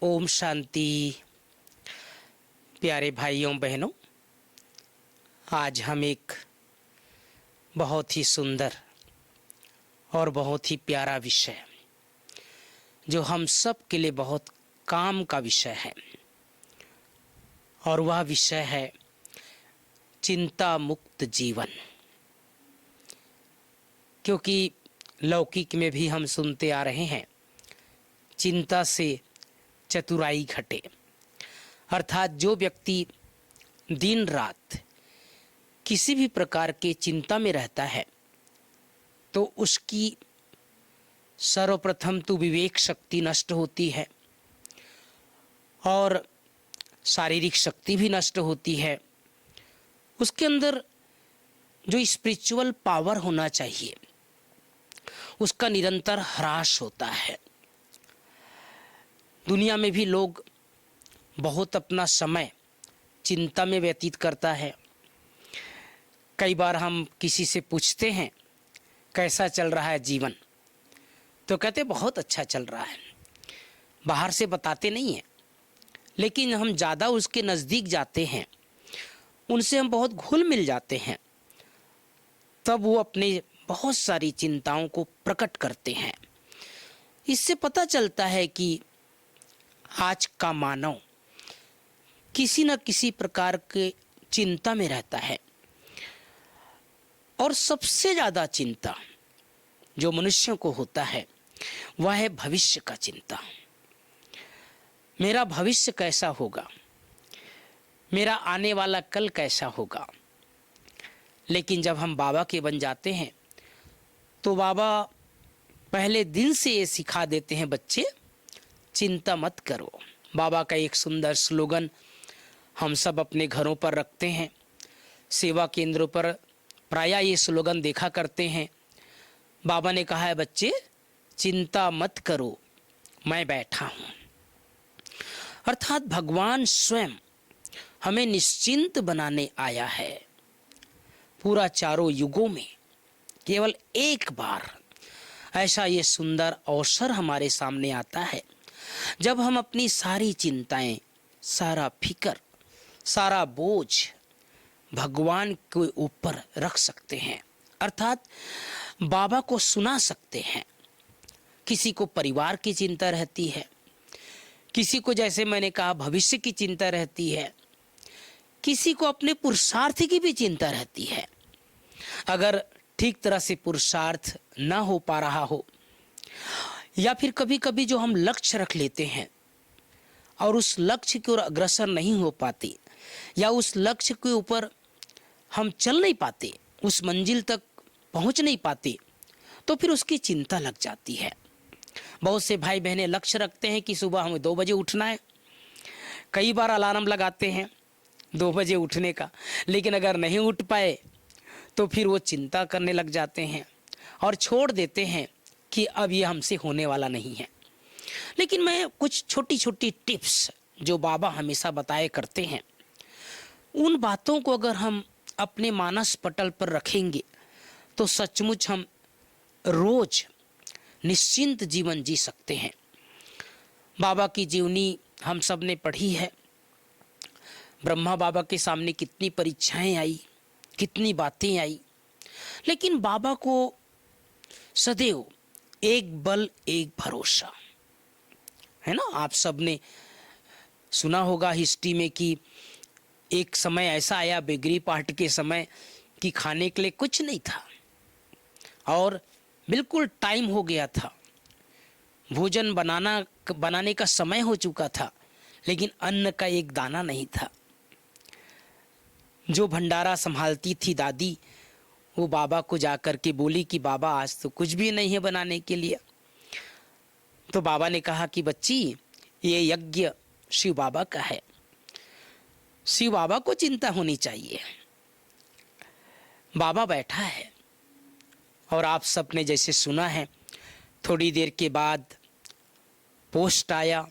ओम शांति। प्यारे भाइयों बहनों, आज हम एक बहुत ही सुंदर और बहुत ही प्यारा विषय जो हम सब के लिए बहुत काम का विषय है, और वह विषय है चिंता मुक्त जीवन। क्योंकि लौकिक में भी हम सुनते आ रहे हैं, चिंता से चतुराई घटे। अर्थात जो व्यक्ति दिन रात किसी भी प्रकार के चिंता में रहता है तो उसकी सर्वप्रथम तो विवेक शक्ति नष्ट होती है और शारीरिक शक्ति भी नष्ट होती है। उसके अंदर जो स्पिरिचुअल पावर होना चाहिए उसका निरंतर ह्रास होता है। दुनिया में भी लोग बहुत अपना समय चिंता में व्यतीत करता है। कई बार हम किसी से पूछते हैं कैसा चल रहा है जीवन, तो कहते बहुत अच्छा चल रहा है। बाहर से बताते नहीं हैं, लेकिन हम ज़्यादा उसके नज़दीक जाते हैं, उनसे हम बहुत घुल मिल जाते हैं, तब वो अपने बहुत सारी चिंताओं को प्रकट करते हैं। इससे पता चलता है कि आज का मानव किसी न किसी प्रकार के चिंता में रहता है। और सबसे ज़्यादा चिंता जो मनुष्यों को होता है वह है भविष्य का चिंता। मेरा भविष्य कैसा होगा, मेरा आने वाला कल कैसा होगा। लेकिन जब हम बाबा के बन जाते हैं तो बाबा पहले दिन से ये सिखा देते हैं, बच्चे चिंता मत करो। बाबा का एक सुंदर स्लोगन हम सब अपने घरों पर रखते हैं, सेवा केंद्रों पर प्रायः ये स्लोगन देखा करते हैं। बाबा ने कहा है, बच्चे चिंता मत करो, मैं बैठा हूँ। अर्थात भगवान स्वयं हमें निश्चिंत बनाने आया है। पूरा चारों युगों में केवल एक बार ऐसा ये सुंदर अवसर हमारे सामने आता है जब हम अपनी सारी चिंताएं, सारा फिक्र, सारा बोझ भगवान के ऊपर रख सकते हैं। अर्थात बाबा को सुना सकते हैं। किसी को परिवार की चिंता रहती है, किसी को जैसे मैंने कहा भविष्य की चिंता रहती है, किसी को अपने पुरुषार्थ की भी चिंता रहती है। अगर ठीक तरह से पुरुषार्थ ना हो पा रहा हो, या फिर कभी कभी जो हम लक्ष्य रख लेते हैं और उस लक्ष्य की ओर अग्रसर नहीं हो पाते, या उस लक्ष्य के ऊपर हम चल नहीं पाते, उस मंजिल तक पहुंच नहीं पाते, तो फिर उसकी चिंता लग जाती है। बहुत से भाई बहनें लक्ष्य रखते हैं कि सुबह हमें 2 बजे उठना है। कई बार अलार्म लगाते हैं 2 बजे उठने का, लेकिन अगर नहीं उठ पाए तो फिर वो चिंता करने लग जाते हैं और छोड़ देते हैं कि अब ये हमसे होने वाला नहीं है। लेकिन मैं कुछ छोटी छोटी टिप्स जो बाबा हमेशा बताए करते हैं, उन बातों को अगर हम अपने मानस पटल पर रखेंगे तो सचमुच हम रोज निश्चिंत जीवन जी सकते हैं। बाबा की जीवनी हम सब ने पढ़ी है। ब्रह्मा बाबा के सामने कितनी परीक्षाएं आई, कितनी बातें आई, लेकिन बाबा को सदैव एक बल एक भरोसा है ना। आप सब ने सुना होगा हिस्ट्री में कि एक समय ऐसा आया बेगरी पार्ट के समय कि खाने के लिए कुछ नहीं था और बिल्कुल टाइम हो गया था, भोजन बनाने का समय हो चुका था, लेकिन अन्न का एक दाना नहीं था। जो भंडारा संभालती थी दादी, वो बाबा को जाकर के बोली कि बाबा आज तो कुछ भी नहीं है बनाने के लिए। तो बाबा ने कहा कि बच्ची, ये यज्ञ शिव बाबा का है, शिव बाबा को चिंता होनी चाहिए। बाबा बैठा है और आप सब ने जैसे सुना है, थोड़ी देर के बाद पोस्ट आया,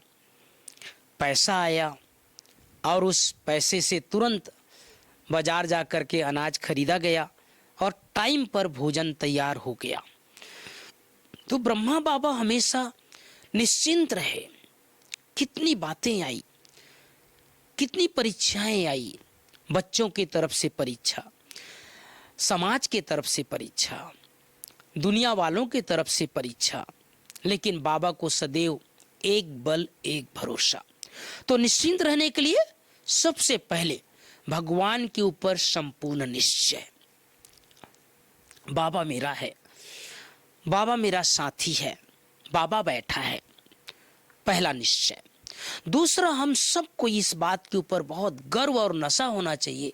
पैसा आया और उस पैसे से तुरंत बाजार जा कर के अनाज खरीदा गया और टाइम पर भोजन तैयार हो गया। तो ब्रह्मा बाबा हमेशा निश्चिंत रहे कितनी बातें आई, कितनी परीक्षाएं आई, बच्चों की तरफ से परीक्षा, समाज के तरफ से परीक्षा, दुनिया वालों की तरफ से परीक्षा, लेकिन बाबा को सदैव एक बल एक भरोसा। तो निश्चिंत रहने के लिए सबसे पहले भगवान के ऊपर संपूर्ण निश्चय। बाबा मेरा है, बाबा मेरा साथी है, बाबा बैठा है, पहला निश्चय। दूसरा, हम सबको इस बात के ऊपर बहुत गर्व और नशा होना चाहिए,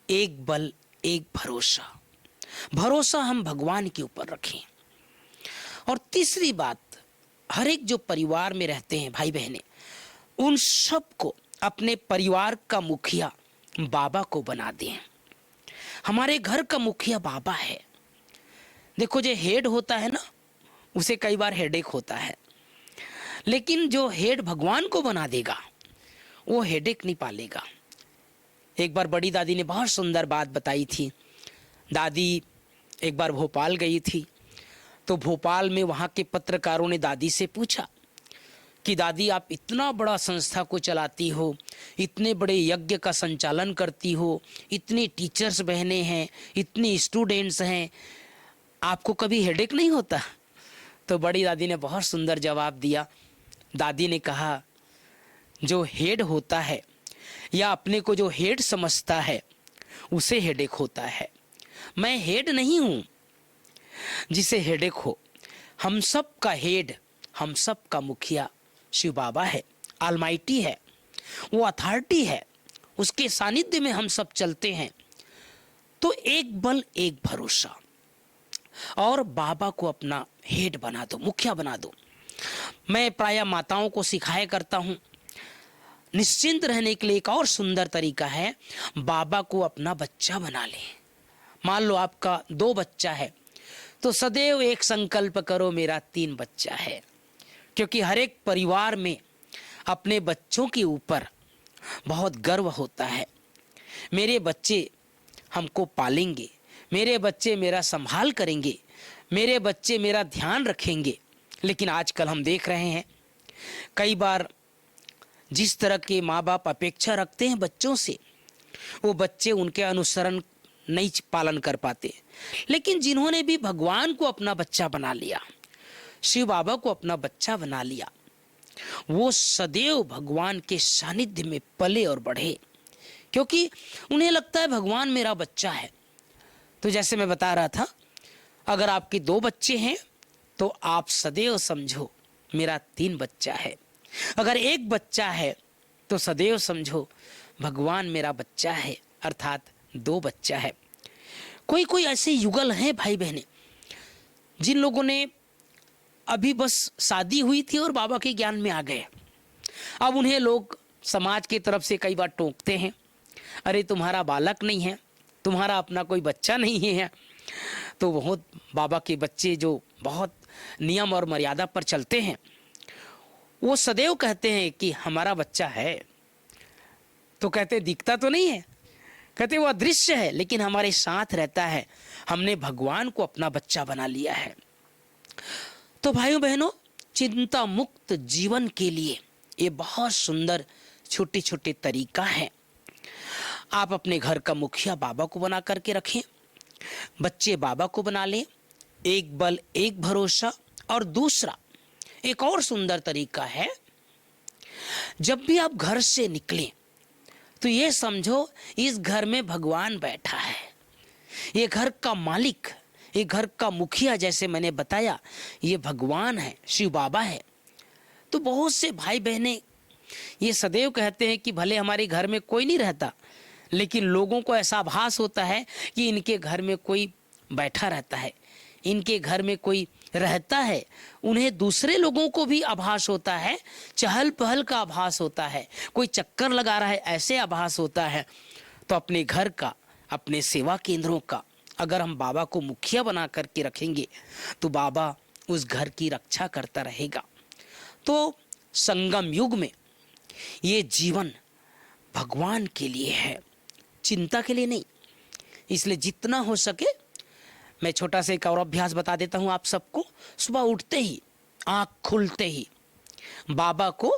एक बल एक भरोसा। भरोसा हम भगवान के ऊपर रखें। और तीसरी बात, हर एक जो परिवार में रहते हैं भाई बहनें, उन सबको अपने परिवार का मुखिया बाबा को बना दें। हमारे घर का मुखिया बाबा है। देखो, जो हेड होता है ना, उसे कई बार हेडेक होता है, लेकिन जो हेड भगवान को बना देगा वो हेडेक नहीं पालेगा। एक बार बड़ी दादी ने बहुत सुंदर बात बताई थी। दादी एक बार भोपाल गई थी, तो भोपाल में वहाँ के पत्रकारों ने दादी से पूछा कि दादी, आप इतना बड़ा संस्था को चलाती हो, इतने बड़े यज्ञ का संचालन करती हो, इतनी टीचर्स बहनें हैं, इतनी स्टूडेंट्स हैं, आपको कभी हेडेक नहीं होता? तो बड़ी दादी ने बहुत सुंदर जवाब दिया। दादी ने कहा, जो हेड होता है या अपने को जो हेड समझता है उसे हेडेक होता है। मैं हेड नहीं हूं जिसे हेडेक हो। हम सब का हेड, हम सब का मुखिया शिव बाबा है, ऑलमाइटी है, वो अथॉरिटी है, उसके सानिध्य में हम सब चलते हैं। तो एक बल एक भरोसा, और बाबा को अपना हेड बना दो, मुखिया बना दो। मैं प्रायः माताओं को सिखाया करता हूं, निश्चिंत रहने के लिए एक और सुंदर तरीका है, बाबा को अपना बच्चा बना ले। मान लो आपका 2 बच्चा है, तो सदैव एक संकल्प करो, मेरा 3 बच्चा है। क्योंकि हर एक परिवार में अपने बच्चों के ऊपर बहुत गर्व होता है। मेरे बच्चे हमको पालेंगे, मेरे बच्चे मेरा संभाल करेंगे, मेरे बच्चे मेरा ध्यान रखेंगे। लेकिन आजकल हम देख रहे हैं, कई बार जिस तरह के माँ बाप अपेक्षा रखते हैं बच्चों से, वो बच्चे उनके अनुसरण नहीं पालन कर पाते। लेकिन जिन्होंने भी भगवान को अपना बच्चा बना लिया, शिव बाबा को अपना बच्चा बना लिया, वो सदैव भगवान के सानिध्य में पले और बढ़े, क्योंकि उन्हें लगता है भगवान मेरा बच्चा है। तो जैसे मैं बता रहा था, अगर आपके 2 बच्चे हैं तो आप सदैव समझो मेरा 3 बच्चा है। अगर 1 बच्चा है तो सदैव समझो भगवान मेरा बच्चा है, अर्थात 2 बच्चा है। कोई कोई ऐसे युगल हैं भाई बहनें, जिन लोगों ने अभी बस शादी हुई थी और बाबा के ज्ञान में आ गए। अब उन्हें लोग समाज की तरफ से कई बार टोकते हैं, अरे तुम्हारा बालक नहीं है, तुम्हारा अपना कोई बच्चा नहीं है। तो बहुत बाबा के बच्चे जो बहुत नियम और मर्यादा पर चलते हैं, वो सदैव कहते हैं कि हमारा बच्चा है। तो कहते दिखता तो नहीं है, कहते वो अदृश्य है, लेकिन हमारे साथ रहता है, हमने भगवान को अपना बच्चा बना लिया है। तो भाइयों बहनों, चिंता मुक्त जीवन के लिए ये बहुत सुंदर छोटे छोटे तरीका है। आप अपने घर का मुखिया बाबा को बना करके रखें, बच्चे बाबा को बना लें, एक बल एक भरोसा। और दूसरा एक और सुंदर तरीका है, जब भी आप घर से निकलें तो ये समझो इस घर में भगवान बैठा है, ये घर का मालिक, ये घर का मुखिया, जैसे मैंने बताया, ये भगवान है, शिव बाबा है। तो बहुत से भाई बहनें ये सदैव कहते हैं कि भले हमारे घर में कोई नहीं रहता, लेकिन लोगों को ऐसा आभास होता है कि इनके घर में कोई बैठा रहता है, इनके घर में कोई रहता है। उन्हें दूसरे लोगों को भी आभास होता है, चहल पहल का आभास होता है, कोई चक्कर लगा रहा है ऐसे आभास होता है। तो अपने घर का, अपने सेवा केंद्रों का अगर हम बाबा को मुखिया बना करके रखेंगे तो बाबा उस घर की रक्षा करता रहेगा। तो संगम युग में ये जीवन भगवान के लिए है, चिंता के लिए नहीं। इसलिए जितना हो सके, मैं छोटा सा एक और अभ्यास बता देता हूं आप सबको। सुबह उठते ही, आंख खुलते ही बाबा को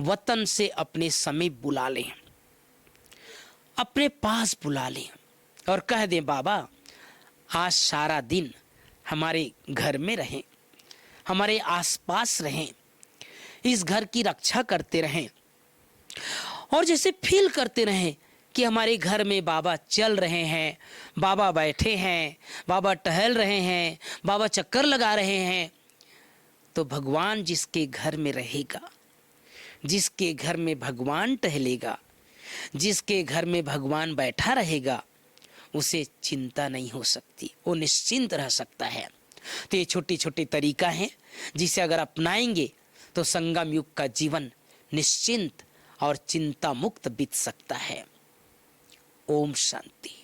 वतन से अपने समीप बुला लें, अपने पास बुला लें और कह दें बाबा आज सारा दिन हमारे घर में रहें, हमारे आसपास रहें, इस घर की रक्षा करते रहें और जैसे फील करते रहें कि हमारे घर में बाबा चल रहे हैं, बाबा बैठे हैं, बाबा टहल रहे हैं, बाबा चक्कर लगा रहे हैं। तो भगवान जिसके घर में रहेगा, जिसके घर में भगवान टहलेगा, जिसके घर में भगवान बैठा रहेगा, उसे चिंता नहीं हो सकती, वो निश्चिंत रह सकता है। तो ये छोटी छोटी तरीका है जिसे अगर अपनाएंगे तो संगम युग का जीवन निश्चिंत और चिंता मुक्त बीत सकता है। ओम शांति।